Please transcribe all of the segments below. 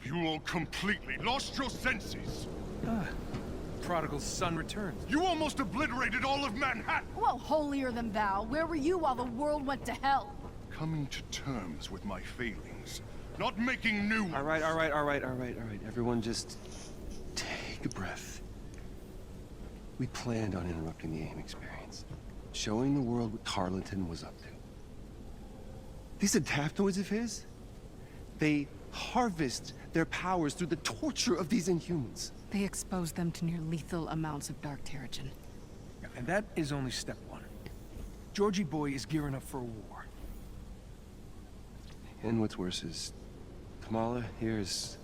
You all completely lost your senses. Prodigal son returns. You almost obliterated all of Manhattan. Well, holier than thou. Where were you while the world went to hell? Coming to terms with my failings, not making new ones. All right. Everyone just take a breath. We planned on interrupting the AIM experience, showing the world what Tarleton was up to. These adaptoids of his, they harvest their powers through the torture of these Inhumans. They exposed them to near lethal amounts of dark terrigen. And that is only step one. Georgie boy is gearing up for a war. And what's worse is, Kamala here has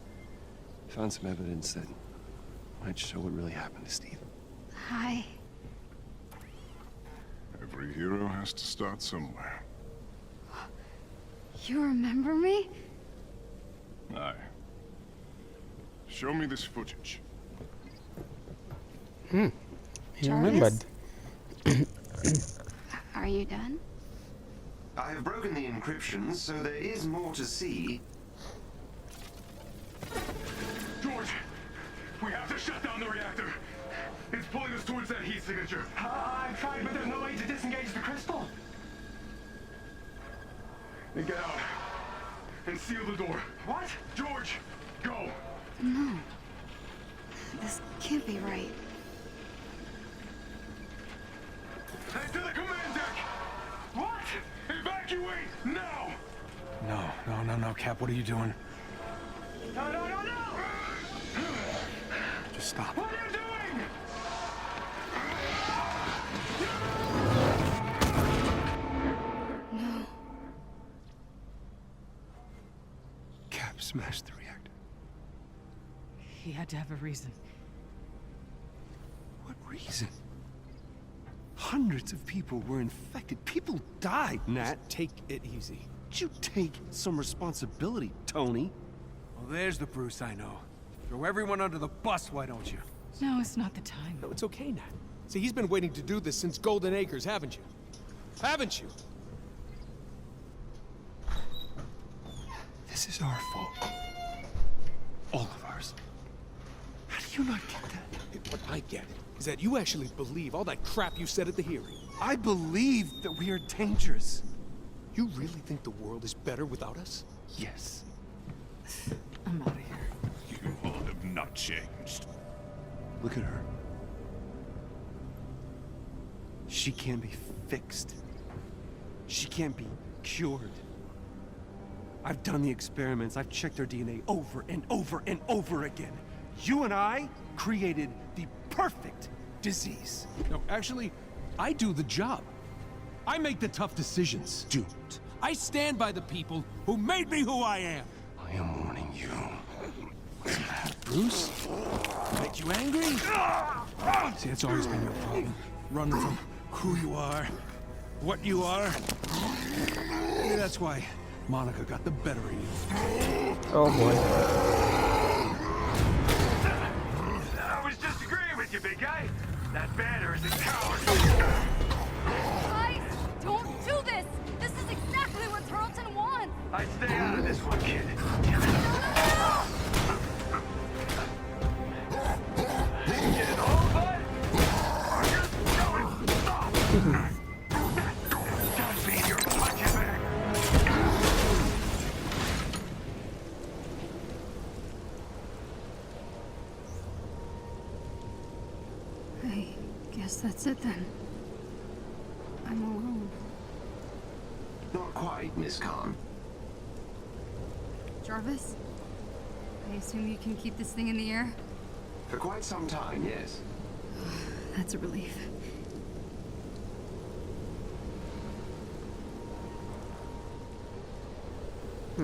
found some evidence that might show what really happened to Steve. Hi. Every hero has to start somewhere. You remember me? Aye. Show me this footage. He remembered. Are you done? I have broken the encryption, so there is more to see. George, we have to shut down the reactor. It's pulling us towards that heat signature. I've tried, but there's no way to disengage the crystal. Then get out and seal the door. What? George, go. No. This can't be right. Head to the command deck. What? Evacuate now. No, Cap, what are you doing? No. Just stop. What are you doing? No. Cap smashed the reactor. He had to have a reason. What reason? Hundreds of people were infected. People died, Nat. Take it easy. Would you take some responsibility, Tony? Well, there's the Bruce I know. Throw everyone under the bus, why don't you? No, it's not the time. No, it's okay, Nat. See, he's been waiting to do this since Golden Acres, haven't you? Haven't you? This is our fault. All of ours. How do you not get that? What I get is that you actually believe all that crap you said at the hearing. I believe that we are dangerous. You really think the world is better without us? Yes. I'm out of here. You all have not changed. Look at her. She can't be fixed. She can't be cured. I've done the experiments. I've checked her DNA over and over and over again. You and I created the perfect disease. No, actually, I do the job. I make the tough decisions. Doomed. I stand by the people who made me who I am. I am warning you. Bruce? Make you angry? See, it's always been your problem. Running from who you are, what you are. Maybe that's why Monica got the better of you. Oh boy. I was just agreeing with you, big guy. That banner is a coward. Guys, don't do this! This is exactly what Tarleton wants! I'd stay out of this one, kid. Get it all, bud? Or just going stop. Don't be your punching bag. I guess that's it then. I'm alone. Not quite, Miss Khan. Jarvis? I assume you can keep this thing in the air? For quite some time, yes. That's a relief.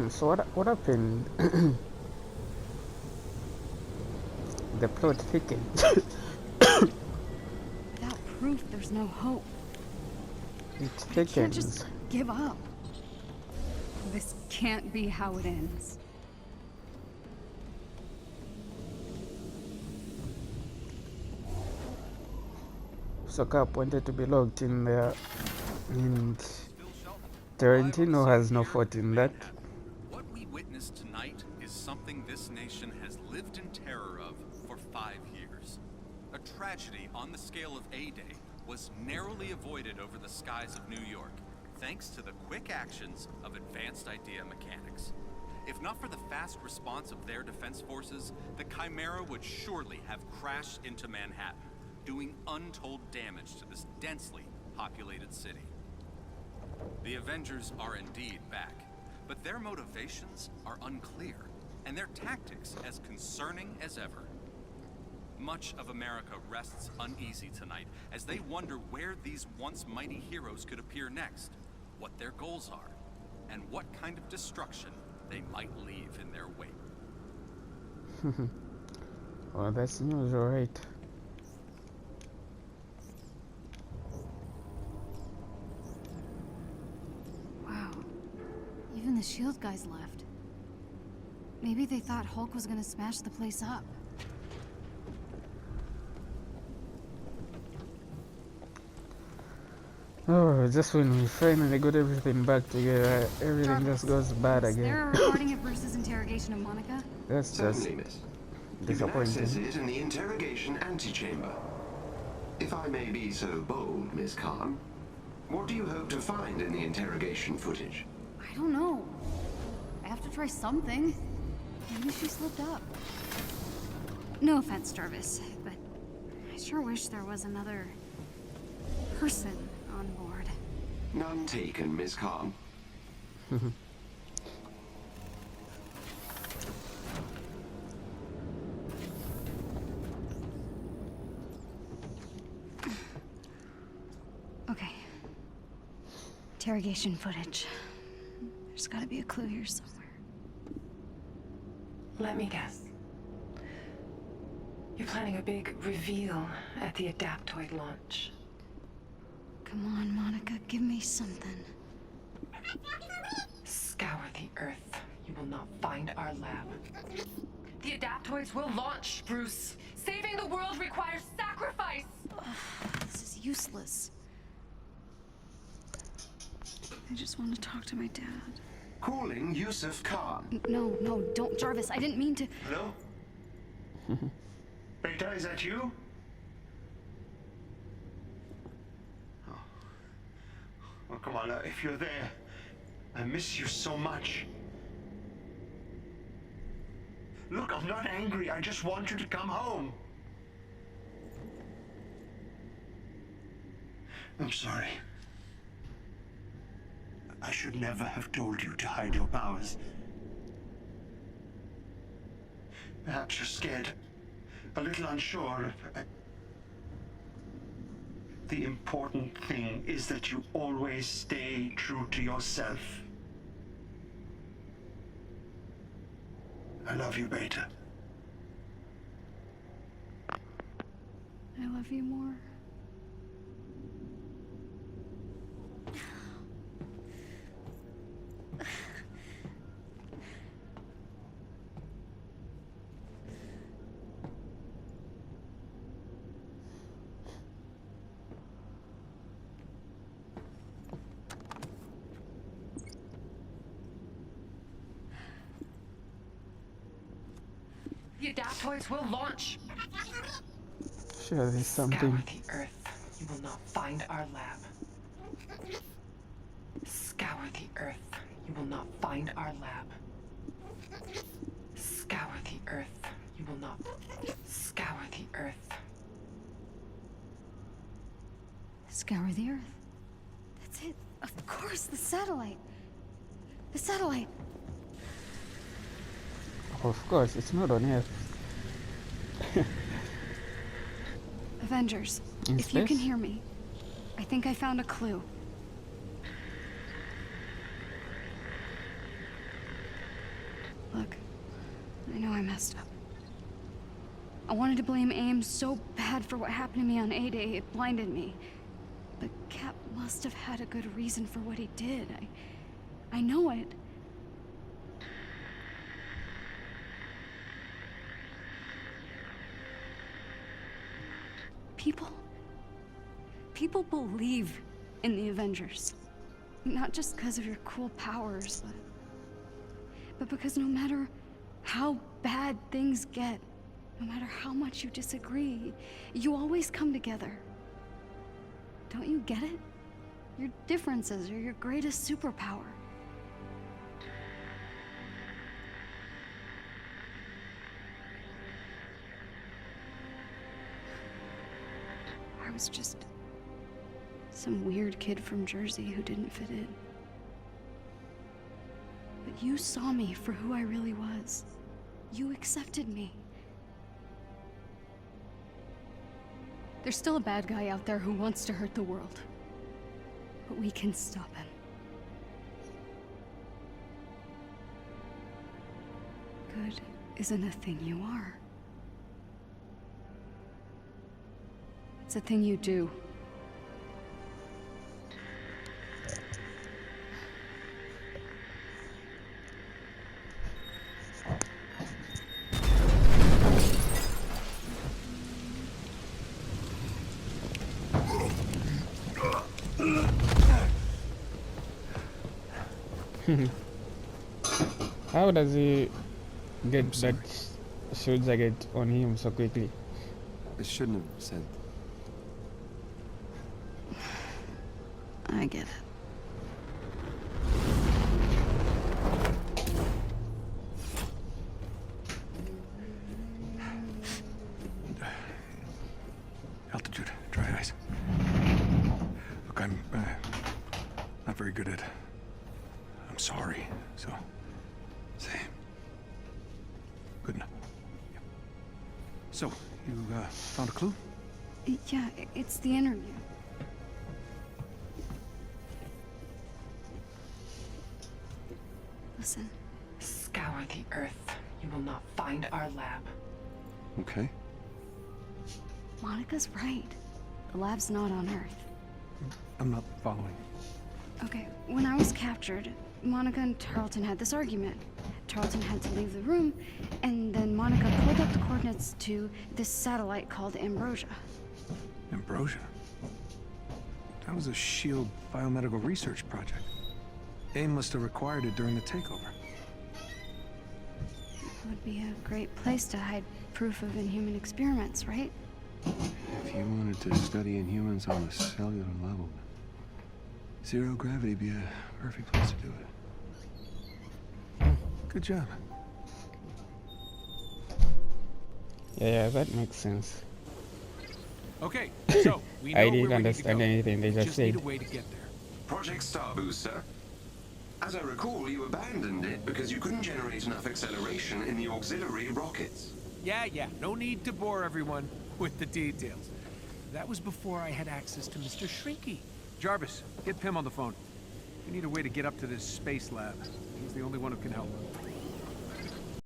So what happened? The plot thickened. Without proof, there's no hope. It I can't thickens. just give up. This can't be how it ends. So Cap wanted to be locked in there, and Tarantino has no fault in that. What we witnessed tonight is something this nation has lived in terror of for 5 years. A tragedy on the scale of A-Day was narrowly avoided over the skies of New York, thanks to the quick actions of advanced idea mechanics. If not for the fast response of their defense forces, the Chimera would surely have crashed into Manhattan, doing untold damage to this densely populated city. The Avengers are indeed back, but their motivations are unclear, and their tactics as concerning as ever. Much of America rests uneasy tonight as they wonder where these once mighty heroes could appear next, what their goals are, and what kind of destruction they might leave in their wake. Well, that's news, alright. Wow. Even the SHIELD guys left. Maybe they thought Hulk was gonna smash the place up. Oh, just when we finally got everything back together, everything just goes bad Is there a again. recording of Bruce's interrogation of Monica? That's just Certainly, miss. You can access disappointing. it in the interrogation antechamber. If I may be so bold, Miss Khan, what do you hope to find in the interrogation footage? I don't know. I have to try something. Maybe she slipped up. No offense, Jarvis, but I sure wish there was another person on board. None taken, Miss Khan. Okay. Interrogation footage. There's gotta be a clue here somewhere. Let me guess. You're planning a big reveal at the Adaptoid launch. Come on, Monica, give me something. Scour the Earth. You will not find our lab. The Adaptoids will launch, Bruce. Saving the world requires sacrifice! This is useless. I just want to talk to my dad. Calling Yusuf Khan. No, no, don't, Jarvis. I didn't mean to. Hello? Beta, is that you? Oh, come on, if you're there, I miss you so much. Look, I'm not angry. I just want you to come home. I'm sorry. I should never have told you to hide your powers. Perhaps you're scared, a little unsure. The important thing is that you always stay true to yourself. I love you, Beta. I love you more. The Adaptoids will launch. Sure, there's Scour something. the Earth. You will not find our lab. Scour the Earth. You will not find our lab. Scour the Earth. You will not. Scour the Earth. Scour the Earth. That's it. Of course, the satellite. The satellite. Of course, it's not on Earth. Avengers, In if you can space? hear me, I think I found a clue. Look, I know I messed up. I wanted to blame AIM so bad for what happened to me on A-Day, it blinded me. But Cap must have had a good reason for what he did. I know it. People believe in the Avengers. Not just because of your cool powers, but because no matter how bad things get. No matter how much you disagree, you always come together. Don't you get it? Your differences are your greatest superpower. I was just some weird kid from Jersey who didn't fit in. But you saw me for who I really was. You accepted me. There's still a bad guy out there who wants to hurt the world. But we can stop him. Good isn't a thing you are. It's a thing you do. How does he get that shield jacket on him so quickly? I shouldn't have said. I get it. Altitude, dry ice. Look, I'm not very good at. I'm sorry, so. Same. Good enough. Yep. So, you found a clue? Yeah, it's the interview. Listen. Scour the earth. You will not find our lab. Okay. Monica's right. The lab's not on Earth. I'm not following. Okay, when I was captured, Monica and Tarleton had this argument. Tarleton had to leave the room, and then Monica pulled up the coordinates to this satellite called Ambrosia. Ambrosia? That was a SHIELD biomedical research project. AIM must have required it during the takeover. It would be a great place to hide proof of inhuman experiments, right? If you wanted to study Inhumans on a cellular level, zero gravity would be a perfect place to do it. Good job. Yeah, that makes sense. Okay, so we know I where didn't we understand need to go. anything they We just need said. a way to get there. Project Star Booster. As I recall, you abandoned it because you couldn't generate enough acceleration in the auxiliary rockets. Yeah, no need to bore everyone with the details. That was before I had access to Mr. Shrinky. Jarvis, get Pym on the phone. We need a way to get up to this space lab. He's the only one who can help.